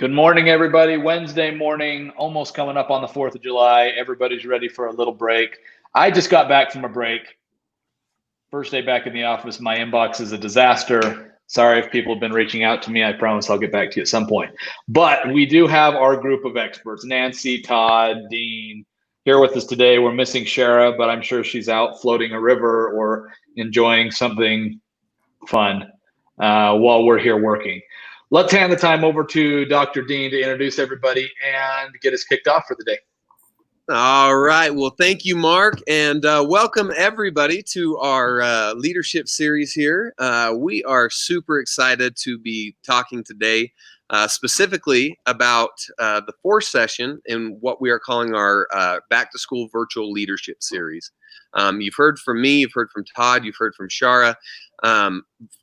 Good morning, everybody. Wednesday morning, almost coming up on the 4th of July. Everybody's ready for a little break. I just got back from a break. First day back in the office. My inbox is a disaster. Sorry if people have been reaching out to me. I promise I'll get back to you at some point. But we do have our group of experts, Nancy, Todd, Dean, here with us today. We're missing Shara, but I'm sure she's out floating a river or enjoying something fun while we're here working. Let's hand the time over to Dr. Dean to introduce everybody and get us kicked off for the day. All right. Well, thank you, Mark, and welcome everybody to our leadership series here. We are super excited to be talking today specifically about the fourth session in what we are calling our Back to School Virtual Leadership Series. You've heard from me, you've heard from Todd, you've heard from Shara.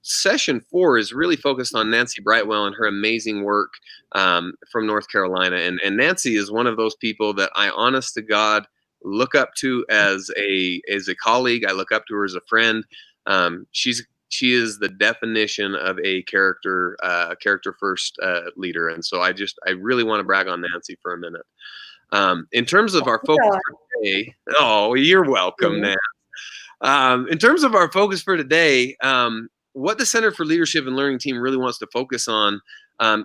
Session 4 is really focused on Nancy Brightwell and her amazing work from North Carolina. And Nancy is one of those people that I, honest to God, look up to as a colleague. I look up to her as a friend. She is the definition of a character first leader. And so I really want to brag on Nancy for a minute. In terms of our focus for today, oh, you're welcome, Nan. In terms of our focus for today, what the Center for Leadership and Learning team really wants to focus on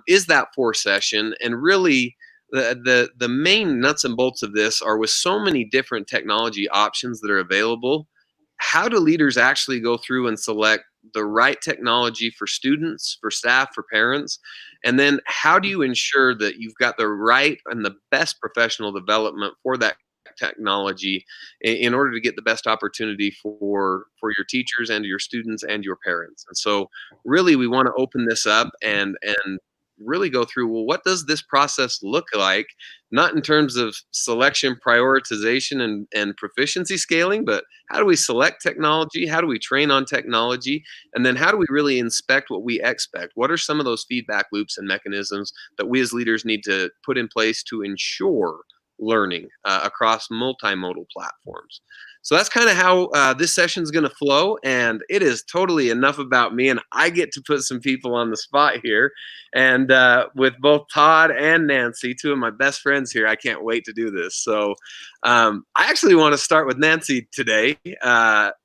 is that fourth session. And really, the main nuts and bolts of this are, with so many different technology options that are available, how do leaders actually go through and select the right technology for students, for staff, for parents? And then how do you ensure that you've got the right and the best professional development for that technology in order to get the best opportunity for your teachers and your students and your parents? And so really we want to open this up and really go through, well, what does this process look like, not in terms of selection, prioritization, and proficiency scaling, but how do we select technology? How do we train on technology? And then how do we really inspect what we expect? What are some of those feedback loops and mechanisms that we as leaders need to put in place to ensure learning across multimodal platforms? So that's kind of how this session is going to flow, and it is totally enough about me, and I get to put some people on the spot here. And with both Todd and Nancy, two of my best friends here, I can't wait to do this. So I actually want to start with Nancy today.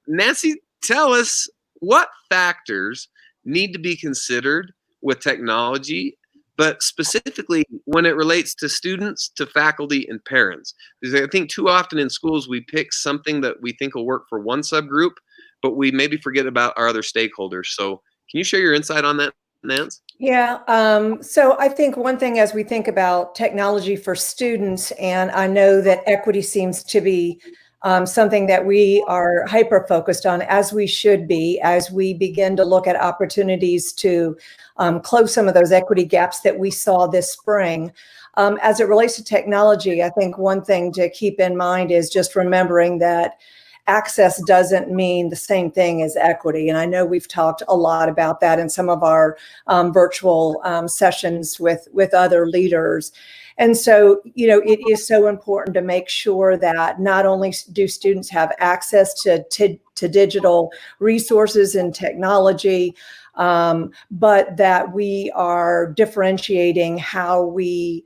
Nancy, tell us what factors need to be considered with technology, but specifically when it relates to students, to faculty, and parents. Because I think too often in schools we pick something that we think will work for one subgroup, but we maybe forget about our other stakeholders. So can you share your insight on that, Nance? Yeah, so I think one thing as we think about technology for students, and I know that equity seems to be something that we are hyper-focused on, as we should be, as we begin to look at opportunities to close some of those equity gaps that we saw this spring. As it relates to technology, I think one thing to keep in mind is just remembering that access doesn't mean the same thing as equity. And I know we've talked a lot about that in some of our virtual sessions with other leaders. And so, it is so important to make sure that not only do students have access to digital resources and technology, but that we are differentiating how we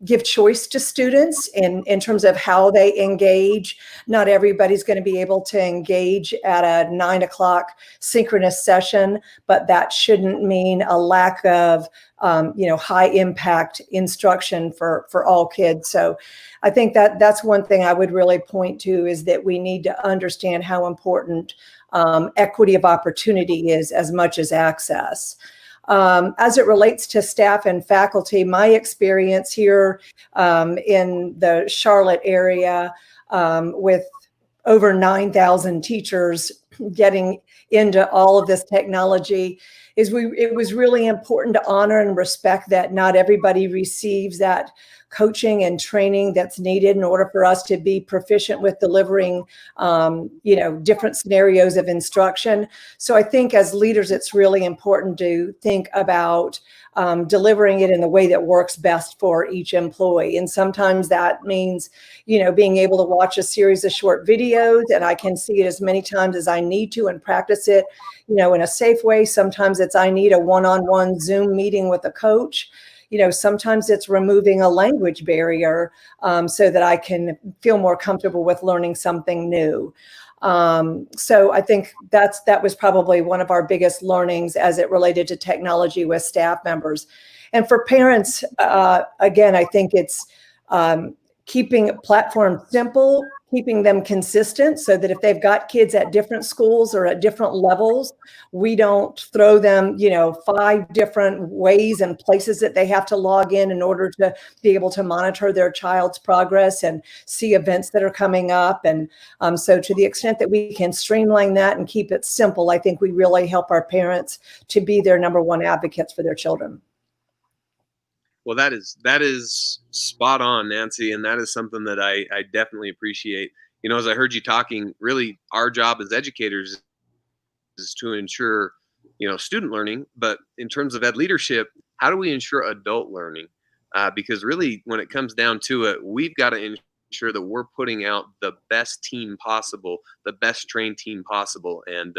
give choice to students in terms of how they engage. Not everybody's going to be able to engage at a 9 o'clock synchronous session, but that shouldn't mean a lack of high impact instruction for all kids. So I think that's one thing I would really point to, is that we need to understand how important equity of opportunity is as much as access. As it relates to staff and faculty, my experience here in the Charlotte area with over 9,000 teachers getting into all of this technology is it was really important to honor and respect that not everybody receives that coaching and training that's needed in order for us to be proficient with delivering, different scenarios of instruction. So I think as leaders, it's really important to think about delivering it in the way that works best for each employee. And sometimes that means, being able to watch a series of short videos, and I can see it as many times as I need to and practice it, in a safe way. Sometimes it's I need a one-on-one Zoom meeting with a coach. sometimes it's removing a language barrier so that I can feel more comfortable with learning something new. So I think that was probably one of our biggest learnings as it related to technology with staff members. And for parents, again, I think it's keeping platforms simple, keeping them consistent so that if they've got kids at different schools or at different levels, we don't throw them, 5 different ways and places that they have to log in order to be able to monitor their child's progress and see events that are coming up. And so to the extent that we can streamline that and keep it simple, I think we really help our parents to be their number one advocates for their children. Well, that is spot on, Nancy, and that is something that I definitely appreciate. As I heard you talking, really our job as educators is to ensure, student learning, but in terms of ed leadership, how do we ensure adult learning? Because really, when it comes down to it, we've got to ensure that we're putting out the best team possible, the best trained team possible, and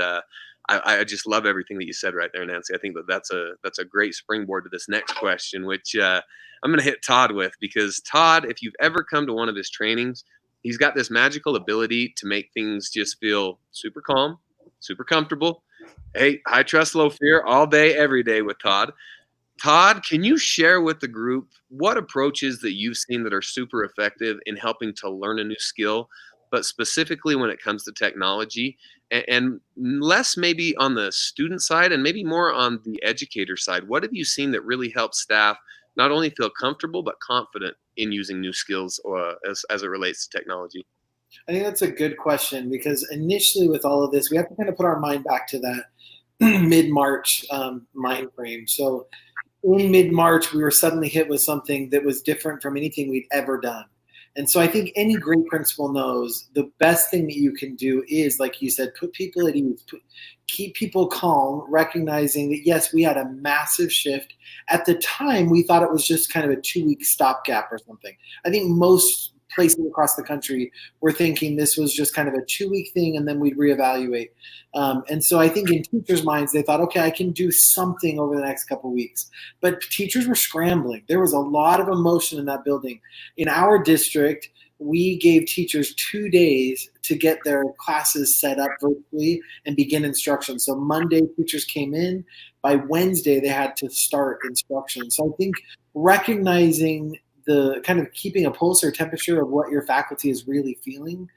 I just love everything that you said right there, Nancy. I think that's a great springboard to this next question, which I'm going to hit Todd with, because Todd, if you've ever come to one of his trainings, he's got this magical ability to make things just feel super calm, super comfortable. Hey, high trust, low fear, all day, every day with Todd. Todd, can you share with the group what approaches that you've seen that are super effective in helping to learn a new skill, but specifically when it comes to technology, and less maybe on the student side and maybe more on the educator side? What have you seen that really helps staff not only feel comfortable but confident in using new skills as it relates to technology? I think that's a good question, because initially with all of this, we have to kind of put our mind back to that mid-March mind frame. So in mid-March, we were suddenly hit with something that was different from anything we'd ever done. And so I think any great principal knows the best thing that you can do is, like you said, put people at ease, keep people calm, recognizing that, yes, we had a massive shift. At the time, we thought it was just kind of a 2-week stopgap or something. I think most places across the country were thinking this was just kind of a 2-week thing and then we'd reevaluate. And so I think in teachers' minds, they thought, okay, I can do something over the next couple of weeks. But teachers were scrambling. There was a lot of emotion in that building. In our district, we gave teachers 2 days to get their classes set up virtually and begin instruction. So Monday, teachers came in. By Wednesday, they had to start instruction. So I think recognizing the kind of keeping a pulse or temperature of what your faculty is really feeling,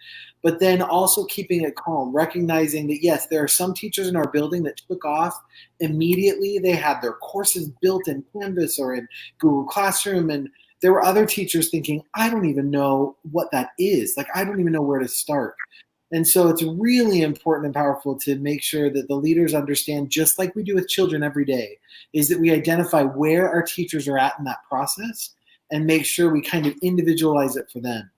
but then also keeping it calm, recognizing that, yes, there are some teachers in our building that took off immediately. They had their courses built in Canvas or in Google Classroom, and there were other teachers thinking, I don't even know what that is. Like, I don't even know where to start. And so it's really important and powerful to make sure that the leaders understand, just like we do with children every day, is that we identify where our teachers are at in that process and make sure we kind of individualize it for them.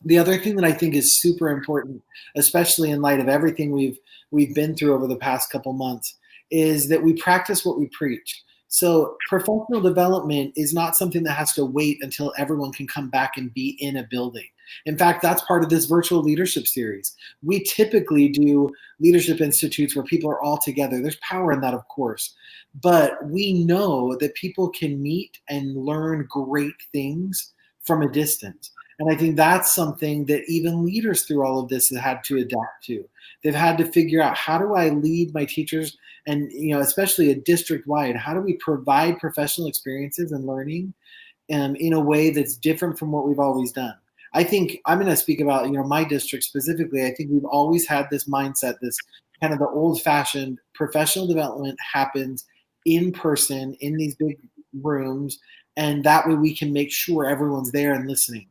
The other thing that I think is super important, especially in light of everything we've been through over the past couple months, is that we practice what we preach. So professional development is not something that has to wait until everyone can come back and be in a building. In fact, that's part of this virtual leadership series. We typically do leadership institutes where people are all together. There's power in that, of course. But we know that people can meet and learn great things from a distance. And I think that's something that even leaders through all of this have had to adapt to. They've had to figure out, how do I lead my teachers, and especially a district-wide, how do we provide professional experiences and learning in a way that's different from what we've always done? I think I'm going to speak about my district specifically. I think we've always had this mindset, this kind of the old-fashioned professional development happens in person in these big rooms, and that way we can make sure everyone's there and listening.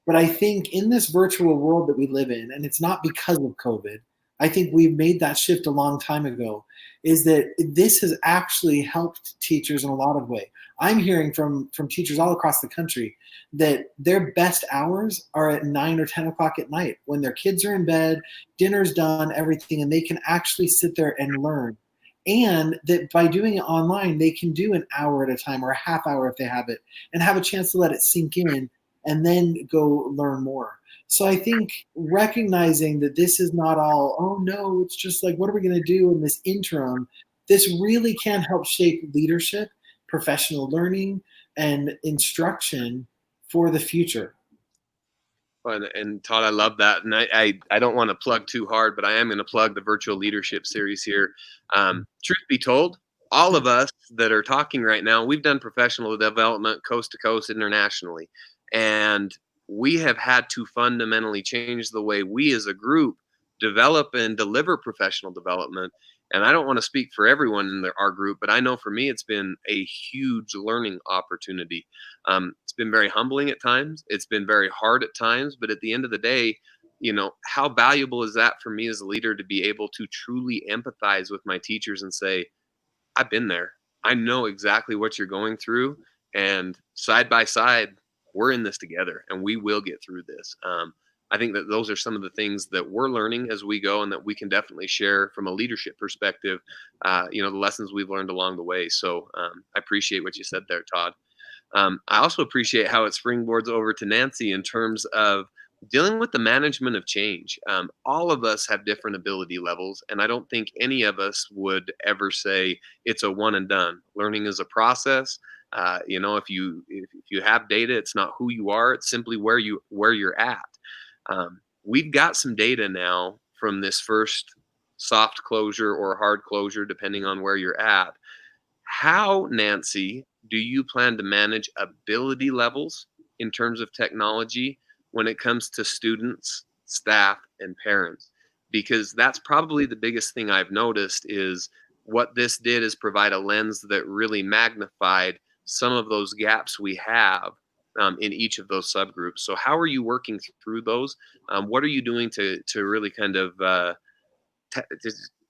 But I think in this virtual world that we live in, and it's not because of COVID, I think we've made that shift a long time ago, is that this has actually helped teachers in a lot of ways. I'm hearing from teachers all across the country that their best hours are at 9 or 10 o'clock at night, when their kids are in bed, dinner's done, everything, and they can actually sit there and learn. And that by doing it online, they can do an hour at a time or a half hour if they have it, and have a chance to let it sink in and then go learn more. So I think recognizing that this is not all, oh no, it's just like, what are we going to do in this interim? This really can help shape leadership professional learning and instruction for the future. And Todd, I love that. And I don't want to plug too hard, but I am going to plug the virtual leadership series here. Truth be told, all of us that are talking right now, we've done professional development coast to coast internationally. And we have had to fundamentally change the way we as a group develop and deliver professional development. And I don't want to speak for everyone in our group, but I know for me, it's been a huge learning opportunity. It's been very humbling at times. It's been very hard at times. But at the end of the day, you know, how valuable is that for me as a leader to be able to truly empathize with my teachers and say, I've been there. I know exactly what you're going through. And side by side, we're in this together and we will get through this. I think that those are some of the things that we're learning as we go and that we can definitely share from a leadership perspective, you know, the lessons we've learned along the way. So I appreciate what you said there, Todd. I also appreciate how it springboards over to Nancy in terms of dealing with the management of change. All of us have different ability levels, and I don't think any of us would ever say it's a one and done. Learning is a process. You know, if you have data, it's not who you are; it's simply where you're at. We've got some data now from this first soft closure or hard closure, depending on where you're at. How, Nancy, do you plan to manage ability levels in terms of technology when it comes to students, staff, and parents? Because that's probably the biggest thing I've noticed is what this did is provide a lens that really magnified some of those gaps we have in each of those subgroups. So how are you working through those? What are you doing to really kind of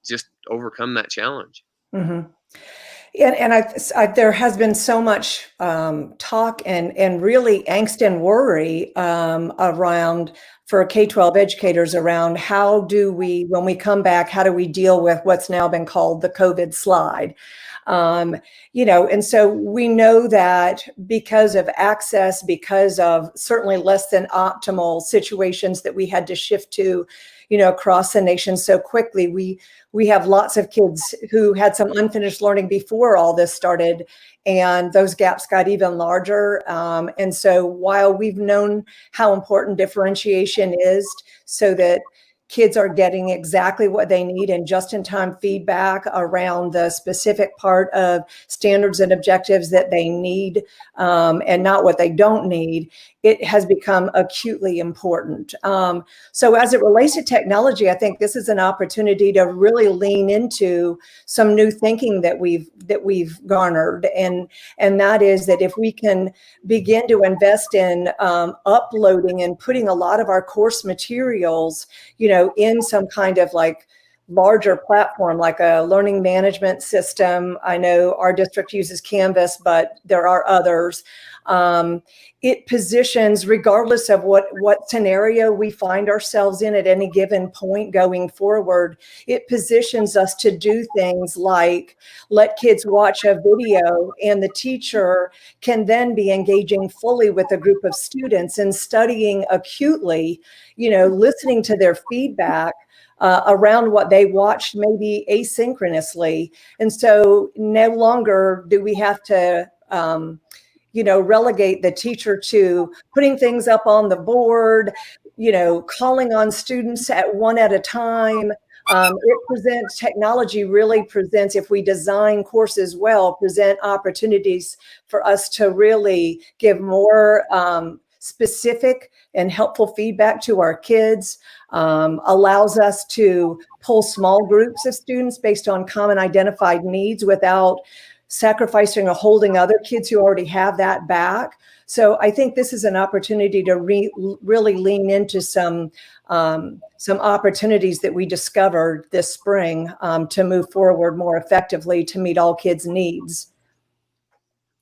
just overcome that challenge? Mm-hmm. And there has been so much talk and really angst and worry around for K-12 educators around how do we, when we come back, how do we deal with what's now been called the COVID slide? You know, and so we know that because of access, because of certainly less than optimal situations that we had to shift to, you know, across the nation so quickly, we have lots of kids who had some unfinished learning before all this started, and those gaps got even larger. And so while we've known how important differentiation is so that kids are getting exactly what they need and just-in-time feedback around the specific part of standards and objectives that they need and not what they don't need, it has become acutely important. So as it relates to technology, I think this is an opportunity to really lean into some new thinking that we've garnered, and that is that if we can begin to invest in uploading and putting a lot of our course materials, you know, in some kind of like larger platform, like a learning management system. I know our district uses Canvas, but there are others. It positions, regardless of what scenario we find ourselves in at any given point going forward, it positions us to do things like let kids watch a video and the teacher can then be engaging fully with a group of students and studying acutely, you know, listening to their feedback around what they watched, maybe asynchronously. And so no longer do we have to you know, relegate the teacher to putting things up on the board, you know, calling on students one at a time. Technology really presents, if we design courses well, present opportunities for us to really give more specific and helpful feedback to our kids, allows us to pull small groups of students based on common identified needs without sacrificing or holding other kids who already have that back. So I think this is an opportunity to really lean into some opportunities that we discovered this spring to move forward more effectively to meet all kids' needs.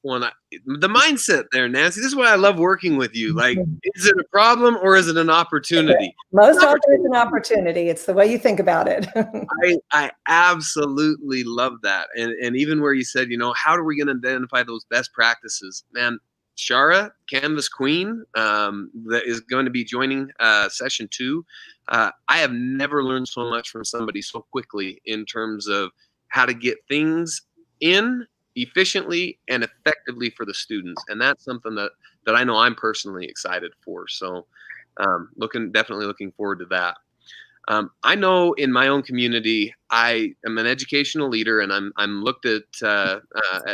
Well, the mindset there, Nancy, this is why I love working with you. Like, is it a problem or is it an opportunity? Most often it's an opportunity. It's the way you think about it. I absolutely love that. And even where you said, you know, how are we going to identify those best practices? Man, Shara, Canvas Queen, that is going to be joining session 2. I have never learned so much from somebody so quickly in terms of how to get things in efficiently and effectively for the students. And that's something that I know I'm personally excited for. So definitely looking forward to that. I know in my own community, I am an educational leader, and I'm looked at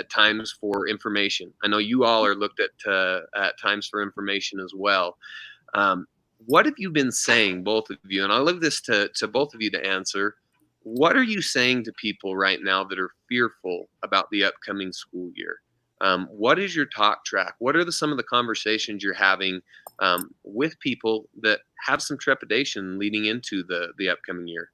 times for information. I know you all are looked at times for information as well. What have you been saying, both of you? And I'll leave this to both of you to answer. What are you saying to people right now that are fearful about the upcoming school year? What is your talk track? What are some of the conversations you're having with people that have some trepidation leading into the upcoming year?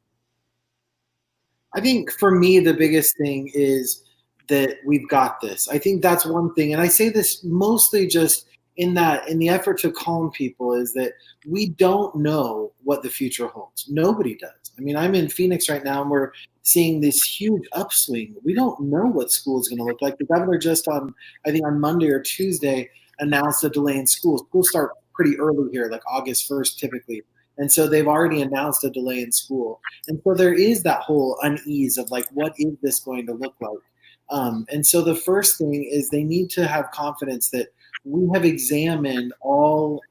I think for me, the biggest thing is that we've got this. I think that's one thing. And I say this mostly just in the effort to calm people, is that we don't know what the future holds. Nobody does. I mean, I'm in Phoenix right now, and we're seeing this huge upswing. We don't know what school is going to look like. The governor just I think on Monday or Tuesday, announced a delay in school. Schools start pretty early here, like August 1st typically. And so they've already announced a delay in school. And so there is that whole unease of like, what is this going to look like? And so the first thing is they need to have confidence that we have examined all,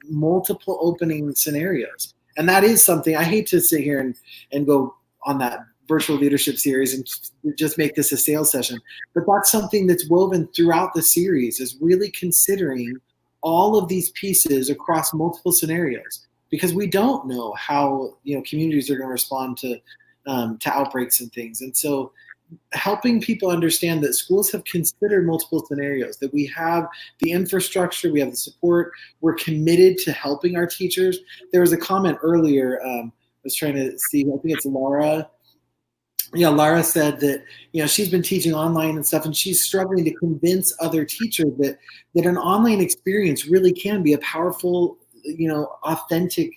multiple opening scenarios. And that is something, I hate to sit here and go on that virtual leadership series and just make this a sales session, but that's something that's woven throughout the series, is really considering all of these pieces across multiple scenarios, because we don't know how communities are going to respond to outbreaks and things. And so helping people understand that schools have considered multiple scenarios, that we have the infrastructure, we have the support, we're committed to helping our teachers. There was a comment earlier, I was trying to see, I think it's Laura. Yeah, Lara said that she's been teaching online and stuff, and she's struggling to convince other teachers that an online experience really can be a powerful, authentic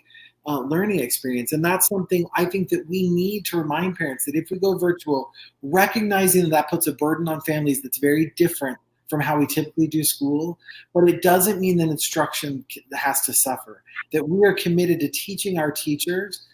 learning experience. And that's something I think that we need to remind parents, that if we go virtual, recognizing that puts a burden on families that's very different from how we typically do school, but it doesn't mean that instruction has to suffer. That we are committed to teaching our teachers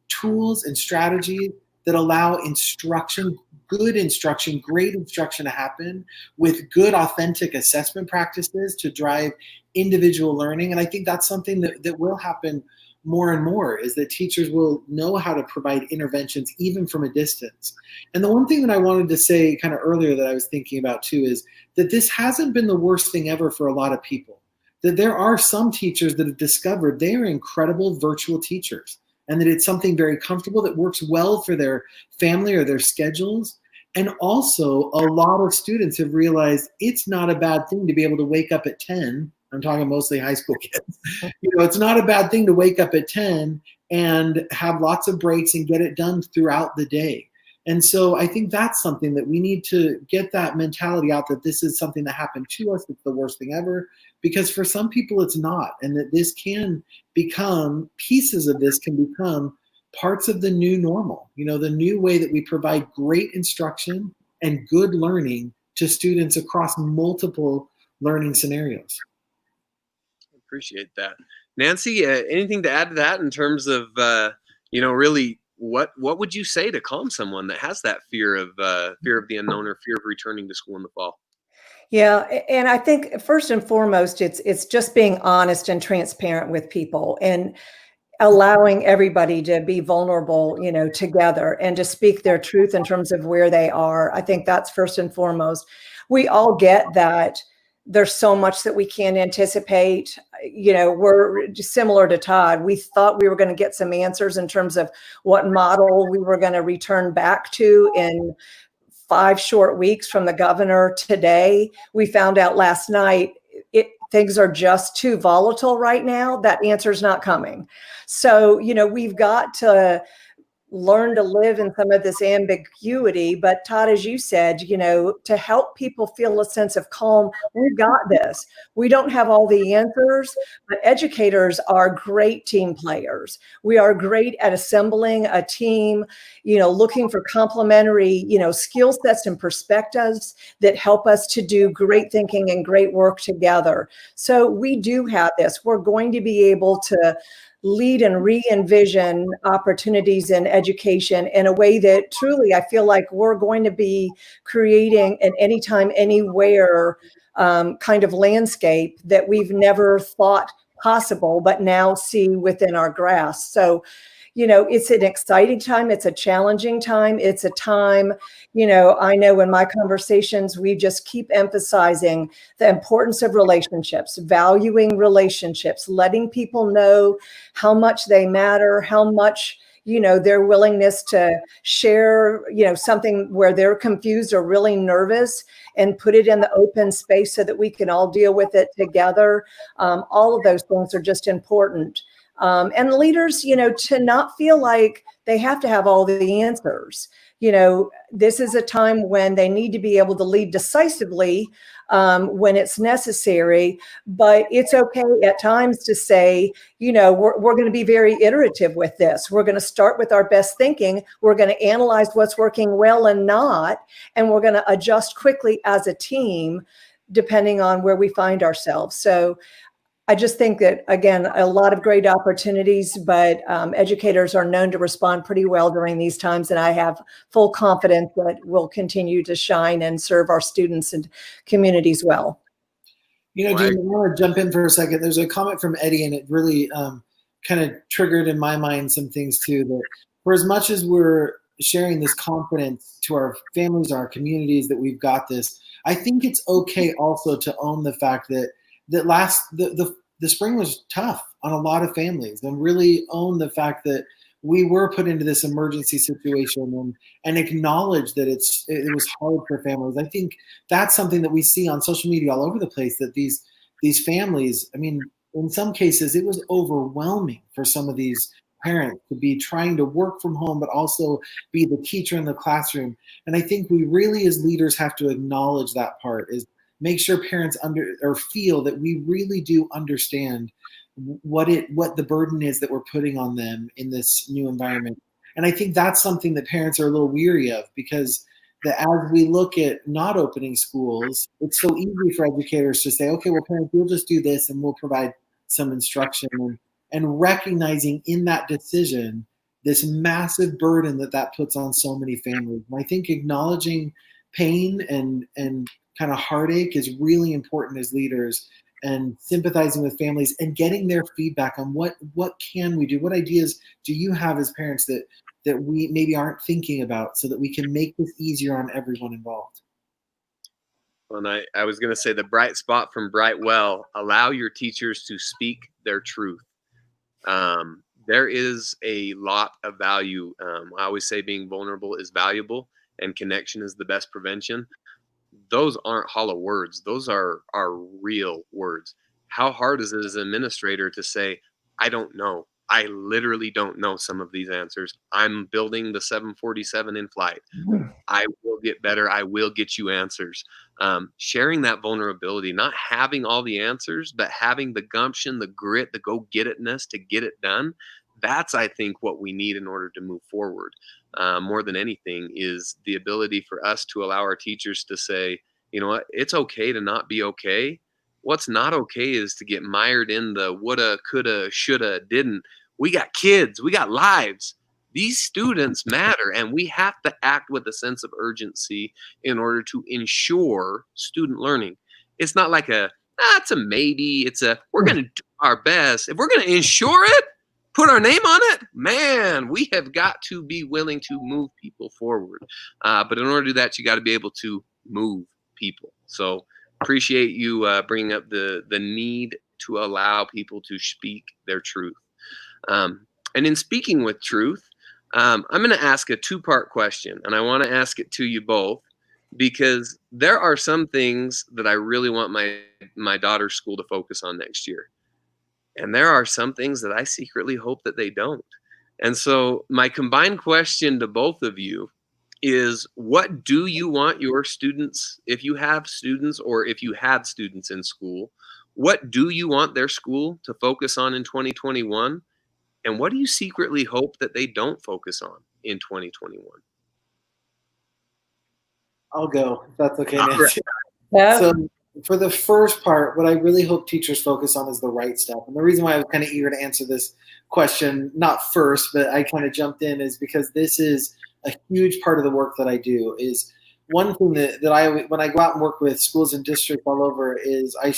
tools and strategies that allow instruction, good instruction, great instruction to happen with good, authentic assessment practices to drive individual learning. And I think that's something that will happen more and more, is that teachers will know how to provide interventions even from a distance. And the one thing that I wanted to say kind of earlier that I was thinking about too is that this hasn't been the worst thing ever for a lot of people. That there are some teachers that have discovered they are incredible virtual teachers, and that it's something very comfortable that works well for their family or their schedules. And also a lot of students have realized it's not a bad thing to be able to wake up at 10. I'm talking mostly high school kids. It's not a bad thing to wake up at 10 and have lots of breaks and get it done throughout the day. And so I think that's something that we need to get that mentality out, that this is something that happened to us. It's the worst thing ever, because for some people it's not. And that this can become, pieces of this can become parts of the new normal, the new way that we provide great instruction and good learning to students across multiple learning scenarios. Appreciate that. Nancy, anything to add to that in terms of, really what would you say to calm someone that has that fear of the unknown, or fear of returning to school in the fall? Yeah, and I think first and foremost, it's just being honest and transparent with people, and allowing everybody to be vulnerable, together, and to speak their truth in terms of where they are. I think that's first and foremost. We all get that there's so much that we can't anticipate. We're similar to Todd. We thought we were going to get some answers in terms of what model we were going to return back to in 5 short weeks from the governor. Today, we found out last night, things are just too volatile right now. That answer is not coming. So, we've got to learn to live in some of this ambiguity. But Todd, as you said, to help people feel a sense of calm, we've got this. We don't have all the answers, but educators are great team players. We are great at assembling a team, looking for complementary, skill sets and perspectives that help us to do great thinking and great work together. So we do have this. We're going to be able to lead and re-envision opportunities in education in a way that truly I feel like we're going to be creating an anytime, anywhere kind of landscape that we've never thought possible, but now see within our grasp. So, it's an exciting time. It's a challenging time. It's a time, I know in my conversations, we just keep emphasizing the importance of relationships, valuing relationships, letting people know how much they matter, how much, their willingness to share, something where they're confused or really nervous, and put it in the open space so that we can all deal with it together. All of those things are just important. And leaders, to not feel like they have to have all the answers. This is a time when they need to be able to lead decisively when it's necessary, but it's okay at times to say, we're going to be very iterative with this. We're going to start with our best thinking. We're going to analyze what's working well and not, and we're going to adjust quickly as a team, depending on where we find ourselves. So I just think that, again, a lot of great opportunities, but educators are known to respond pretty well during these times. And I have full confidence that we'll continue to shine and serve our students and communities well. Dean, I want to jump in for a second. There's a comment from Eddie, and it really kind of triggered in my mind some things too, that for as much as we're sharing this confidence to our families, our communities, that we've got this, I think it's okay also to own the fact that the spring was tough on a lot of families, and really own the fact that we were put into this emergency situation, and acknowledge that it was hard for families. I think that's something that we see on social media all over the place, that these families, I mean, in some cases it was overwhelming for some of these parents to be trying to work from home, but also be the teacher in the classroom. And I think we really, as leaders, have to acknowledge that part, is make sure parents feel that we really do understand what the burden is that we're putting on them in this new environment. And I think that's something that parents are a little weary of, because as we look at not opening schools, it's so easy for educators to say, okay, well, parents, we'll just do this and we'll provide some instruction, and recognizing in that decision this massive burden that puts on so many families. And I think acknowledging pain and kind of heartache is really important as leaders, and sympathizing with families and getting their feedback on what can we do, what ideas do you have as parents that we maybe aren't thinking about, so that we can make this easier on everyone involved. And I was going to say, the bright spot from Brightwell: allow your teachers to speak their truth. There is a lot of value. I always say being vulnerable is valuable, and connection is the best prevention. Those aren't hollow words. Those are real words. How hard is it as an administrator to say, I don't know. I literally don't know some of these answers. I'm building the 747 in flight. I will get better. I will get you answers. Sharing that vulnerability, not having all the answers, but having the gumption, the grit, the go-get-itness to get it done. That's, I think, what we need in order to move forward. More than anything, is the ability for us to allow our teachers to say, you know what, it's okay to not be okay. What's not okay is to get mired in the woulda, coulda, shoulda, didn't. We got kids, we got lives. These students matter, and we have to act with a sense of urgency in order to ensure student learning. It's not like it's a maybe, we're going to do our best. If we're going to ensure it, put our name on it, man, we have got to be willing to move people forward. But in order to do that, you got to be able to move people. So appreciate you bringing up the need to allow people to speak their truth. And in speaking with truth, I'm going to ask a two-part question, and I want to ask it to you both, because there are some things that I really want my daughter's school to focus on next year. And there are some things that I secretly hope that they don't. And so my combined question to both of you is, what do you want your students, if you have students or if you had students in school, what do you want their school to focus on in 2021? And what do you secretly hope that they don't focus on in 2021? I'll go, if that's okay, All Nancy. Yeah. So for the first part, what I really hope teachers focus on is the right stuff. And the reason why I was kind of eager to answer this question, not first, but I kind of jumped in, is because this is a huge part of the work that I do. Is one thing that I, when I go out and work with schools and districts all over, is I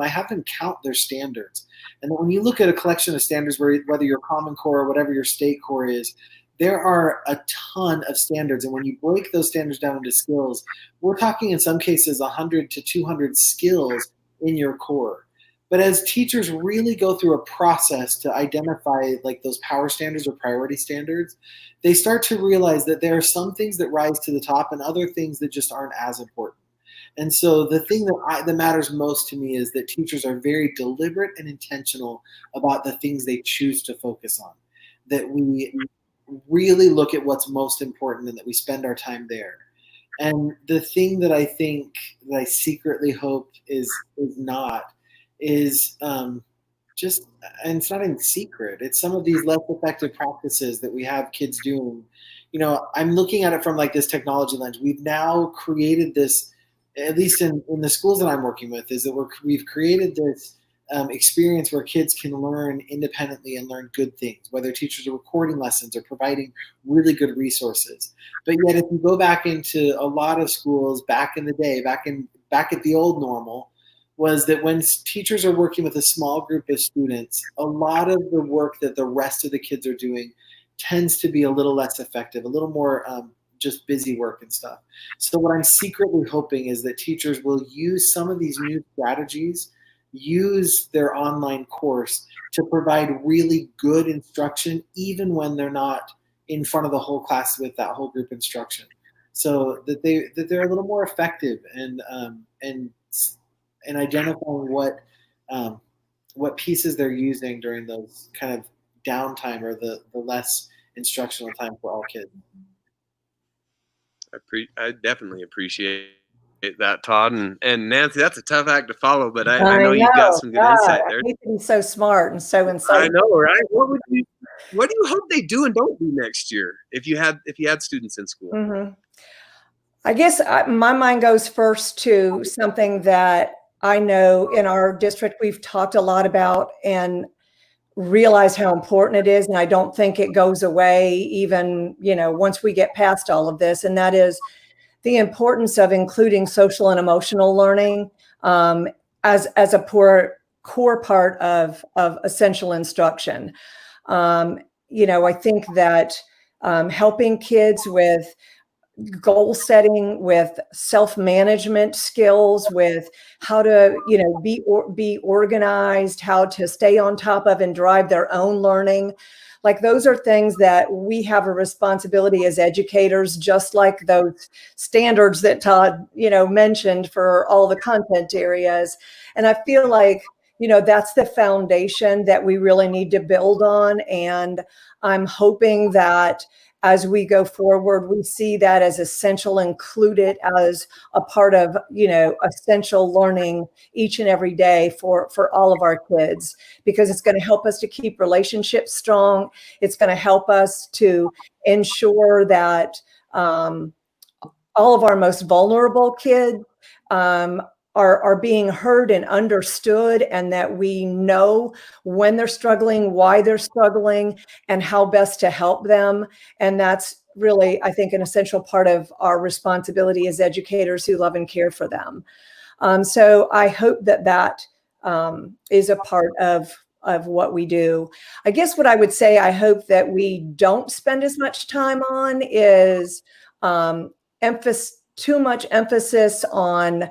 have them count their standards. And when you look at a collection of standards, whether your Common Core or whatever your state core is, there are a ton of standards. And when you break those standards down into skills, we're talking in some cases 100 to 200 skills in your core. But as teachers really go through a process to identify like those power standards or priority standards, they start to realize that there are some things that rise to the top and other things that just aren't as important. And so the thing that matters most to me is that teachers are very deliberate and intentional about the things they choose to focus on, that we really look at what's most important and that we spend our time there. And the thing that I think that I secretly hope is just, and it's not in secret, it's some of these less effective practices that we have kids doing. You know, I'm looking at it from like this technology lens. We've now created this, at least in the schools that I'm working with, is that we've created this experience where kids can learn independently and learn good things, whether teachers are recording lessons or providing really good resources. But yet if you go back into a lot of schools back in the day, back at the old normal, was that when teachers are working with a small group of students, a lot of the work that the rest of the kids are doing tends to be a little less effective, a little more just busy work and stuff. So what I'm secretly hoping is that teachers will use some of these new strategies, use their online course to provide really good instruction, even when they're not in front of the whole class with that whole group instruction, so that they're a little more effective and identifying what pieces they're using during those kind of downtime or the less instructional time for all kids. I definitely appreciate that, Todd, and Nancy. That's a tough act to follow, but I know you've got some good insight there. He's so smart and so insightful. I know, right? What do you hope they do and don't do next year if you had students in school? Mm-hmm. I guess my mind goes first to something that I know in our district we've talked a lot about and realize how important it is. And I don't think it goes away even, once we get past all of this. And that is the importance of including social and emotional learning as a core part of essential instruction. I think that helping kids with goal setting, with self-management skills, with how to, be organized, how to stay on top of and drive their own learning. Like those are things that we have a responsibility as educators, just like those standards that Todd, mentioned for all the content areas. And I feel like, that's the foundation that we really need to build on. And I'm hoping that as we go forward, we see that as essential, included as a part of, essential learning each and every day for all of our kids, because it's going to help us to keep relationships strong. It's going to help us to ensure that all of our most vulnerable kids are being heard and understood, and that we know when they're struggling, why they're struggling, and how best to help them. And that's really, I think, an essential part of our responsibility as educators who love and care for them. So I hope that is a part of what we do. I guess what I would say I hope that we don't spend as much time on is too much emphasis on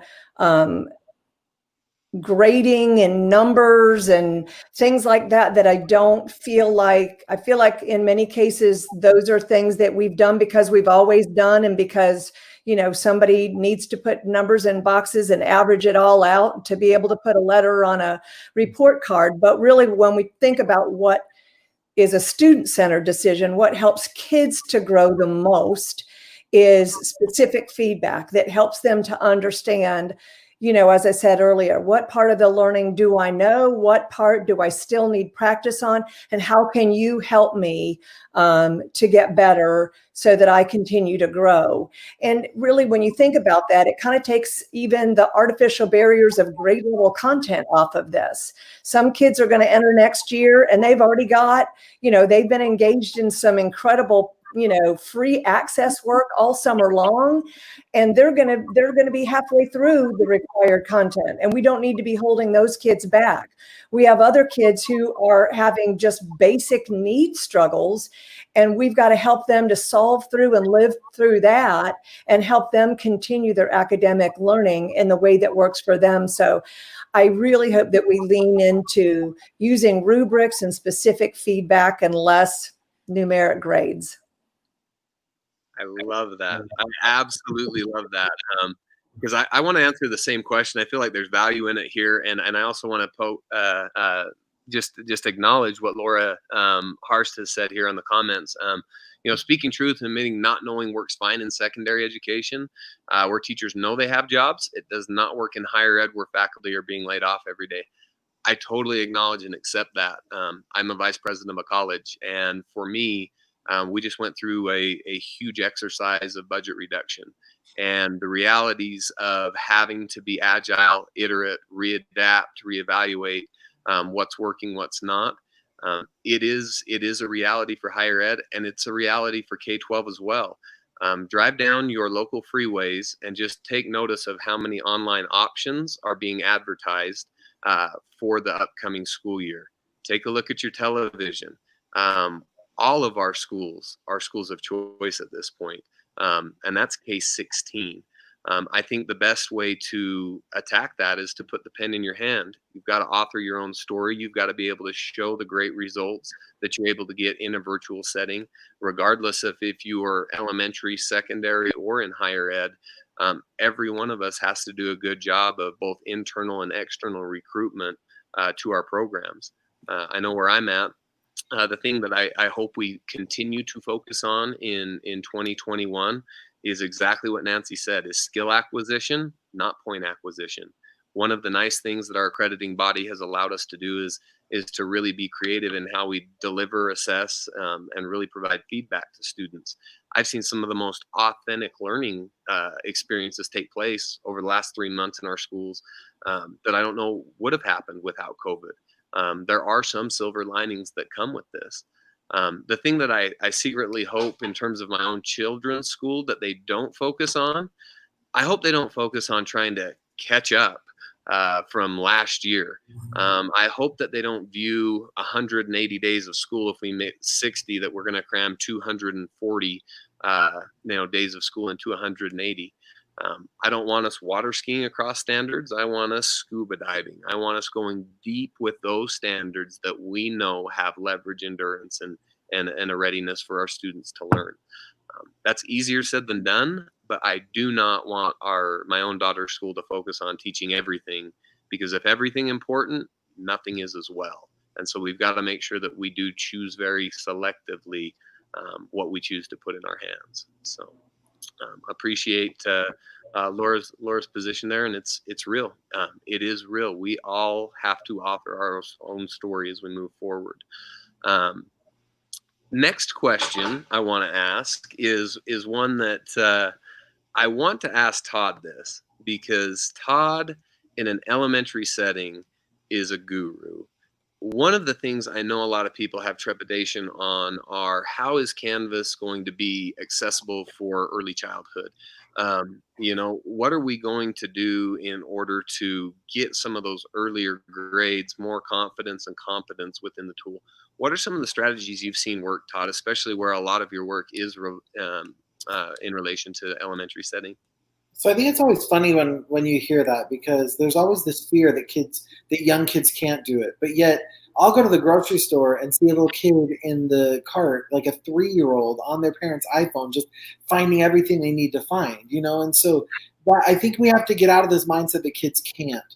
grading and numbers and things like that I don't feel like, I feel like in many cases, those are things that we've done because we've always done, and because, somebody needs to put numbers in boxes and average it all out to be able to put a letter on a report card. But really, when we think about what is a student-centered decision, what helps kids to grow the most is specific feedback that helps them to understand, as I said earlier, what part of the learning do I know? What part do I still need practice on? And how can you help me to get better so that I continue to grow? And really, when you think about that, it kind of takes even the artificial barriers of grade level content off of this. Some kids are going to enter next year and they've already got, they've been engaged in some incredible free access work all summer long, and they're going to be halfway through the required content, and we don't need to be holding those kids back. We have other kids who are having just basic need struggles, and we've got to help them to solve through and live through that and help them continue their academic learning in the way that works for them. So I really hope that we lean into using rubrics and specific feedback and less numeric grades. I love that. I absolutely love that. Because I want to answer the same question. I feel like there's value in it here, and I also want to just acknowledge what Laura Harst has said here on the comments. Speaking truth and admitting not knowing works fine in secondary education, where teachers know they have jobs. It does not work in higher ed where faculty are being laid off every day. I totally acknowledge and accept that. I'm a vice president of a college, and for me, we just went through a huge exercise of budget reduction and the realities of having to be agile, iterate, readapt, reevaluate what's working, what's not. It is a reality for higher ed, and it's a reality for K-12 as well. Drive down your local freeways and just take notice of how many online options are being advertised for the upcoming school year. Take a look at your television. All of our schools are schools of choice at this point, and that's case 16. I think the best way to attack that is to put the pen in your hand. You've got to author your own story. You've got to be able to show the great results that you're able to get in a virtual setting, regardless of if you are elementary, secondary, or in higher ed. Every one of us has to do a good job of both internal and external recruitment to our programs. I know where I'm at. The thing that I hope we continue to focus on in 2021 is exactly what Nancy said, is skill acquisition, not point acquisition. One of the nice things that our accrediting body has allowed us to do is to really be creative in how we deliver, assess, and really provide feedback to students. I've seen some of the most authentic learning experiences take place over the last 3 months in our schools that I don't know would have happened without COVID. There are some silver linings that come with this. The thing that I secretly hope in terms of my own children's school that they don't focus on, I hope they don't focus on trying to catch up from last year. I hope that they don't view 180 days of school, if we make 60, that we're going to cram 240 days of school into 180. I don't want us water skiing across standards. I want us scuba diving. I want us going deep with those standards that we know have leverage, endurance, and a readiness for our students to learn. That's easier said than done, but I do not want my own daughter's school to focus on teaching everything, because if everything important, nothing is as well. And so we've got to make sure that we do choose very selectively what we choose to put in our hands. So appreciate Laura's position there, and it's real. It is real. We all have to author our own story as we move forward. Next question I want to ask is one that I want to ask Todd this, because Todd in an elementary setting is a guru. One of the things I know a lot of people have trepidation on are, how is Canvas going to be accessible for early childhood? What are we going to do in order to get some of those earlier grades more confidence and competence within the tool? What are some of the strategies you've seen work, Todd, especially where a lot of your work is in relation to the elementary setting? So I think it's always funny when you hear that, because there's always this fear that young kids can't do it. But yet I'll go to the grocery store and see a little kid in the cart, like a 3-year-old on their parents' iPhone, just finding everything they need to find, And so I think we have to get out of this mindset that kids can't.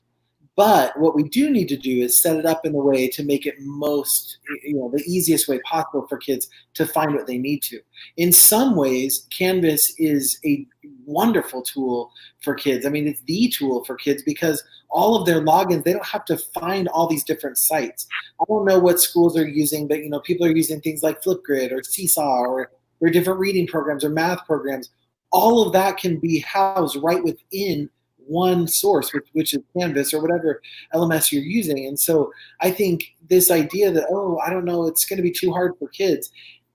But what we do need to do is set it up in a way to make it the easiest way possible for kids to find what they need to. In some ways, Canvas is a wonderful tool for kids. I mean, it's the tool for kids because all of their logins, they don't have to find all these different sites. I don't know what schools are using, but people are using things like Flipgrid or Seesaw or different reading programs or math programs. All of that can be housed right within one source, which is Canvas or whatever LMS you're using. And so I think this idea that, I don't know, it's going to be too hard for kids.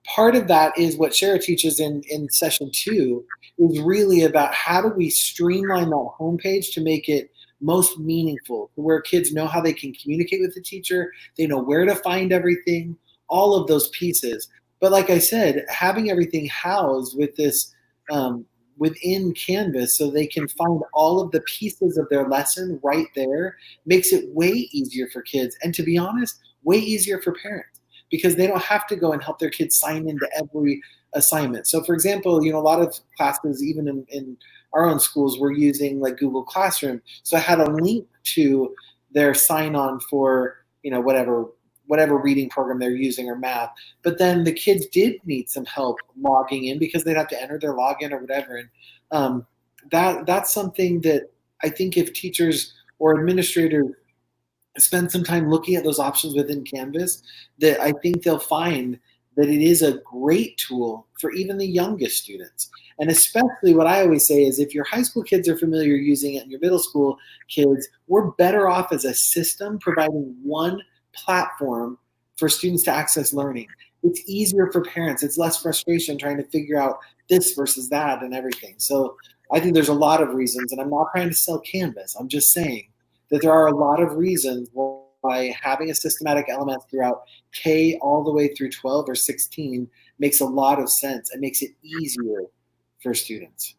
Part of that is what Shara teaches in session 2 is really about how do we streamline that homepage to make it most meaningful, where kids know how they can communicate with the teacher, they know where to find everything, all of those pieces. But like I said, having everything housed with this within Canvas so they can find all of the pieces of their lesson right there makes it way easier for kids. And to be honest, way easier for parents because they don't have to go and help their kids sign into every assignment. So for example, a lot of classes, even in our own schools, we're using like Google Classroom. So I had a link to their sign on for, whatever reading program they're using or math. But then the kids did need some help logging in because they'd have to enter their login or whatever. And that's something that I think if teachers or administrators spend some time looking at those options within Canvas, that I think they'll find that it is a great tool for even the youngest students. And especially what I always say is if your high school kids are familiar using it and your middle school kids, we're better off as a system providing one platform for students to access learning. It's easier for parents. It's less frustration trying to figure out this versus that and everything. So I think there's a lot of reasons, and I'm not trying to sell Canvas. I'm just saying that there are a lot of reasons why having a systematic LMS throughout K all the way through 12 or 16 makes a lot of sense and makes it easier for students.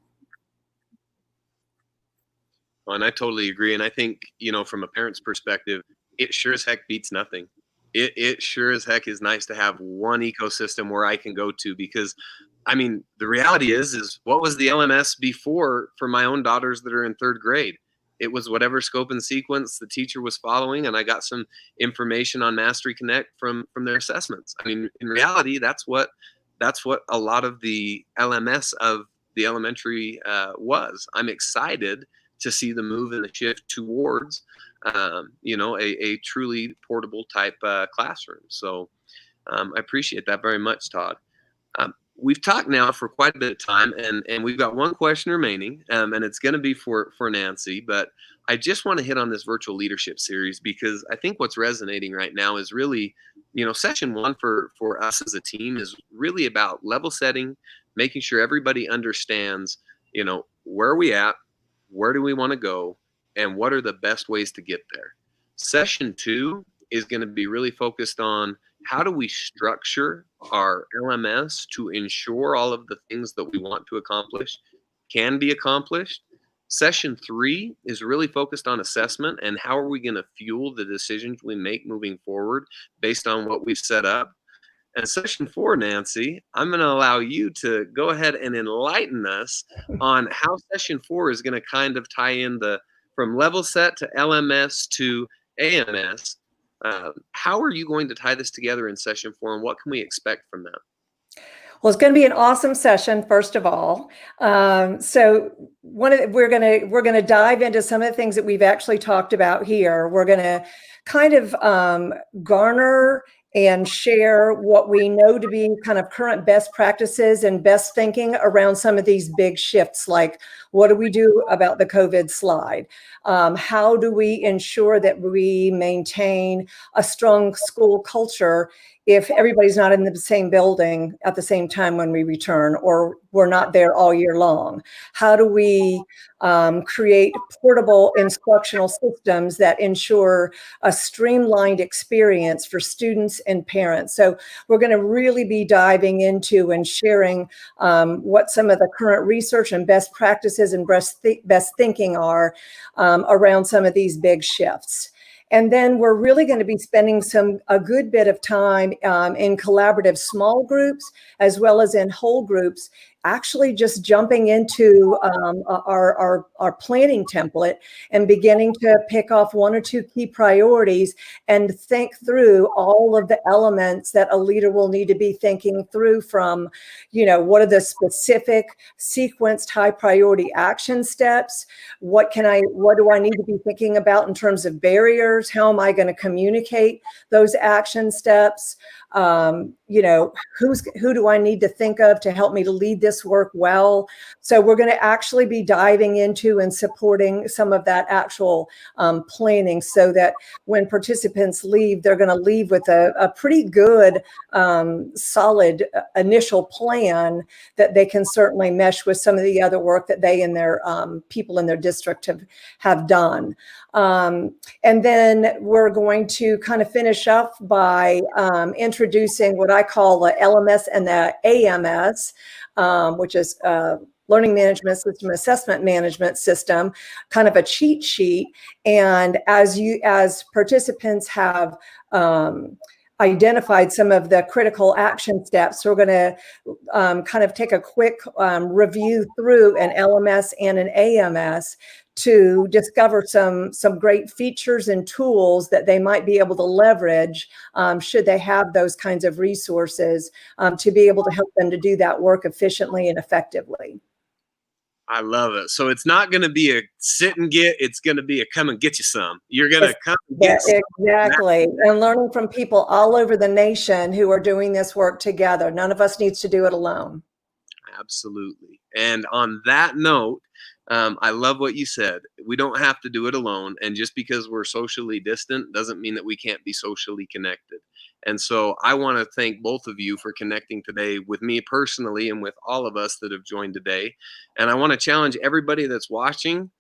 And I totally agree. And I think, from a parent's perspective, it sure as heck beats nothing. It sure as heck is nice to have one ecosystem where I can go to because, the reality is what was the LMS before for my own daughters that are in 3rd grade? It was whatever scope and sequence the teacher was following, and I got some information on Mastery Connect from their assessments. In reality, that's what a lot of the LMS of the elementary was. I'm excited to see the move and the shift towards a truly portable type classroom. So I appreciate that very much, Todd. We've talked now for quite a bit of time, and we've got one question remaining, and it's going to be for Nancy. But I just want to hit on this virtual leadership series because I think what's resonating right now is really, session 1 for us as a team is really about level setting, making sure everybody understands, where are we at, where do we want to go, and what are the best ways to get there. Session 2 is going to be really focused on how do we structure our LMS to ensure all of the things that we want to accomplish can be accomplished. Session 3 is really focused on assessment and how are we going to fuel the decisions we make moving forward based on what we've set up. And session 4, Nancy, I'm going to allow you to go ahead and enlighten us on how session 4 is going to kind of tie in from level set to LMS to AMS. How are you going to tie this together in session 4, and what can we expect from that? Well, it's going to be an awesome session, first of all. So we're going to dive into some of the things that we've actually talked about here. We're going to kind of garner and share what we know to be kind of current best practices and best thinking around some of these big shifts, like what do we do about the COVID slide? How do we ensure that we maintain a strong school culture if everybody's not in the same building at the same time when we return, or we're not there all year long? How do we create portable instructional systems that ensure a streamlined experience for students and parents? So we're going to really be diving into and sharing what some of the current research and best practices and best thinking are around some of these big shifts. And then we're really going to be spending a good bit of time in collaborative small groups as well as in whole groups, actually just jumping into our planning template and beginning to pick off 1 or 2 key priorities and think through all of the elements that a leader will need to be thinking through from, what are the specific sequenced high priority action steps? What do I need to be thinking about in terms of barriers? How am I going to communicate those action steps? Who do I need to think of to help me to lead this work well? So we're going to actually be diving into and supporting some of that actual planning, so that when participants leave, they're going to leave with a pretty good, solid initial plan that they can certainly mesh with some of the other work that they and their people in their district have done. And then we're going to kind of finish up by introducing what I call the LMS and the AMS, which is Learning Management System, Assessment Management System, kind of a cheat sheet. And as participants have identified some of the critical action steps, we're going to kind of take a quick review through an LMS and an AMS to discover some great features and tools that they might be able to leverage should they have those kinds of resources to be able to help them to do that work efficiently and effectively. I love it. So it's not going to be a sit and get, it's going to be a come and get you some. You're going to come and get some. Exactly. And learning from people all over the nation who are doing this work together. None of us needs to do it alone. Absolutely. And on that note, I love what you said. We don't have to do it alone. And just because we're socially distant doesn't mean that we can't be socially connected. And so I want to thank both of you for connecting today with me personally and with all of us that have joined today. And I want to challenge everybody that's watching,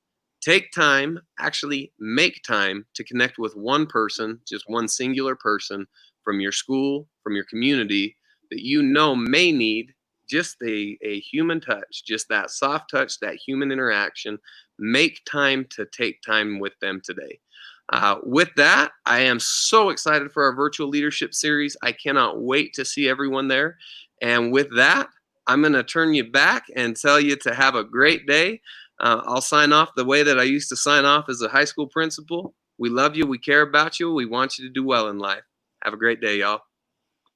take time, actually make time to connect with one person, just one singular person from your school, from your community that may need just a human touch, just that soft touch, that human interaction. Make time to take time with them today. With that, I am so excited for our virtual leadership series. I cannot wait to see everyone there. And with that, I'm going to turn you back and tell you to have a great day. I'll sign off the way that I used to sign off as a high school principal. We love you. We care about you. We want you to do well in life. Have a great day, y'all.